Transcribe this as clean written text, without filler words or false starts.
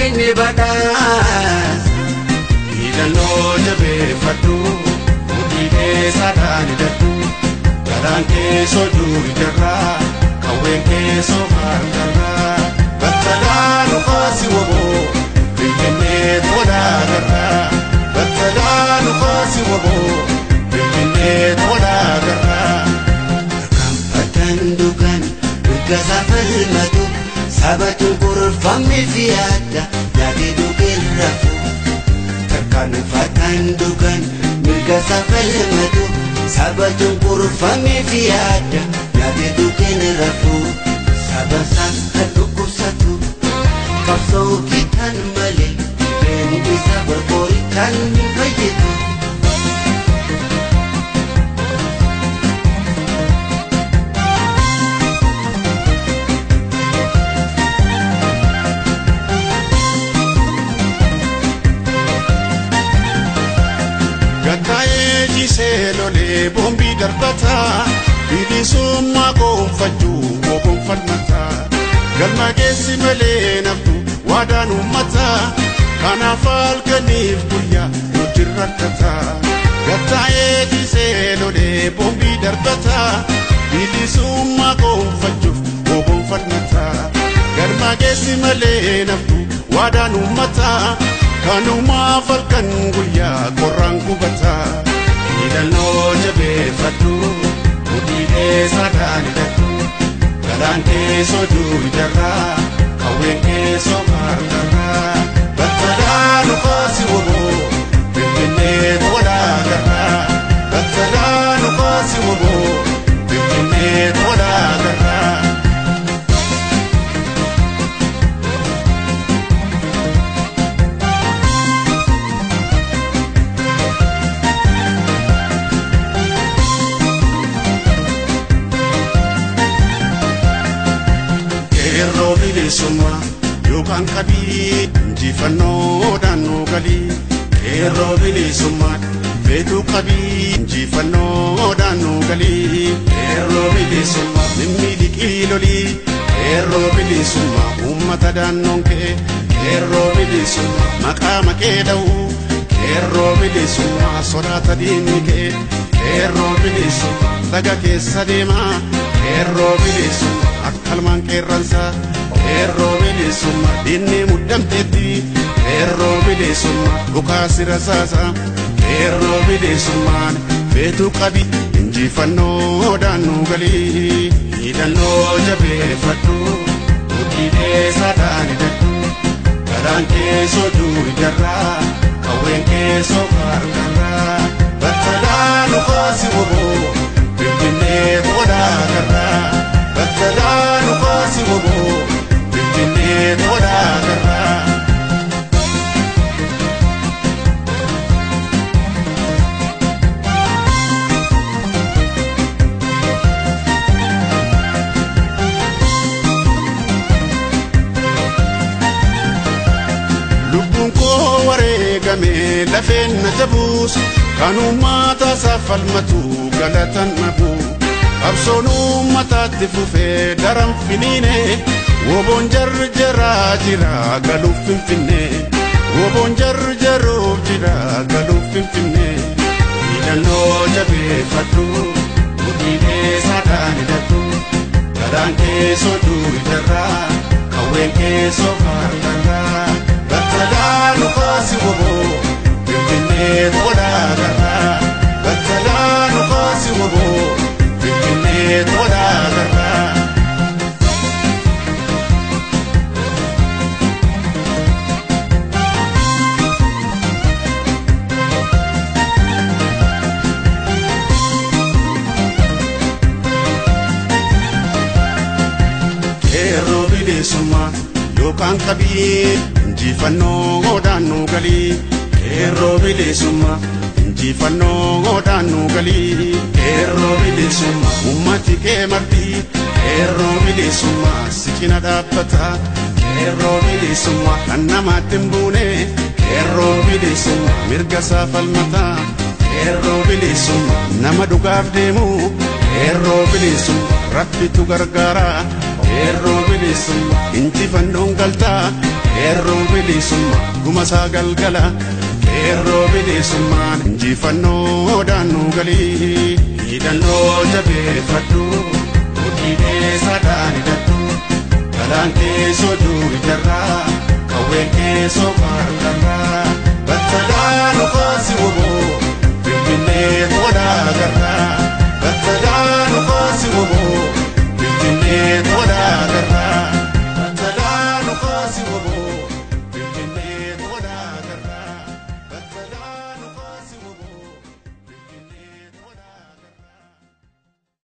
inni badhaas hidhannoo jabeeffadhu mudhii keessaadhaan hidhadhu garaan keessoo duudarraa qawween keessoo harkarraa battalaa nufaasi woboo finfinnee tolaagarraa battalaa nufaasi woboo finfinnee tolaagarraa akkanfatan dugan mirgasaa falmatu sabatuun kurfamni fi adda yaadee dugeen rafu akkanfatan dugan mirgasaa falmatu sabatuun kurfamni fi adda yaadee dugeen rafu sabasaan kan dhukkubsatu qabsoo kitaan malee beenu isaa barboori kan fayyadu. Gataa'ee jisee lolee boombii darbataa bilisummaa gonfachuu gonfalmataa galma geessi malee naftu waadaan uummataa kanaaf halkaniif guyyaa nuti rakkataa gataa'ee jisee lolee boombii darbataa bilisummaa gonfachuuf gonfalmataa galma geessi malee naftu waadaan uummataa kanumaaf halkan guyyaa qorraan gubataa hidhannoo jabeeffadhu mudhii keessaadhaan hidhadhu garaan keessoo duudarraa qawween keessoo harkarraa battalaa nufaasi woboo finfinnee tolaagarraa battalaa nufaasi woboo finfinnee tolaagarraa. Qeerroo bilisummaa yookaan qabii injifannoodhaan nu galii qeerroo bilisummaa feetuu qabii injifannoodhaan nu galii qeerroo bilisummaa mimmiidhiqii lolii qeerroo bilisummaa uummata daannoon kee qeerroo bilisummaa maqaa makee dha'uu qeerroo bilisummaa sodaata diinni kee qeerroo bilisummaa laga keessa deemaa qeerroo bilisummaa akkalmaan qeerransaa qeerroo bilisummaa diinni muddamteetti qeerroo bilisummaa dhukaasi rasaasaa qeerroo bilisummaan feetuu qabi injifannoodhaan nu galii hidhannoo jabeeffadhu mudhii keessaadhaan hidhadhu garaan keessoo duudarraa qawween keessoo harkarraa battalaa nufaasi woboo finfinnee tolaagarraa battalaa nufaasi woboo finfinnee tolaagarraa. Lubbuun koo wareegamee lafeen na jabuus kanumaa taasaa falmatu galatan nabu qabsoon uummataatti fufee daran finiine woboon jarjaraa jira galuuf finfinnee woboon jarjaruuf jira galuuf finfinnee hidhannoo jabeeffadhu mudhii keessaadhaan hidhadhu garaan keessoo duudarraa qawween keessoo harkarraa battalaa nufaasi woboo finfinnee tolaagarraa battalaa nufaasi woboo finfinnee tolaagarraa. Qeerroo bilisummaa yookaan qabii injifannoodhaan nu galii qeerroo bilisummaa injifannoodhaan nu galii qeerroo bilisummaa ummati kee martii qeerroo bilisummaa si cina dhaabbata qeerroo bilisummaa kan namaatti hin buune qeerroo bilisummaa mirga isaa falmata qeerroo bilisummaa nama dhugaaf deemu qeerroo bilisummaa rabbitu gargaara qeerroo bilisummaa injifannoon galtaa qeerroo bilisummaa gumasaa galgala qeerroo bilisummaan injifannoodhaan nu galii hidhannoo jabeeffadhu hojii saadhaan hidhattu galaan keessoo duuri jarraa kawween keessoo baargarraa battadhaan ufaasi woboo finfinnee tola garraa battadhaan ufaasi woboo finfinnee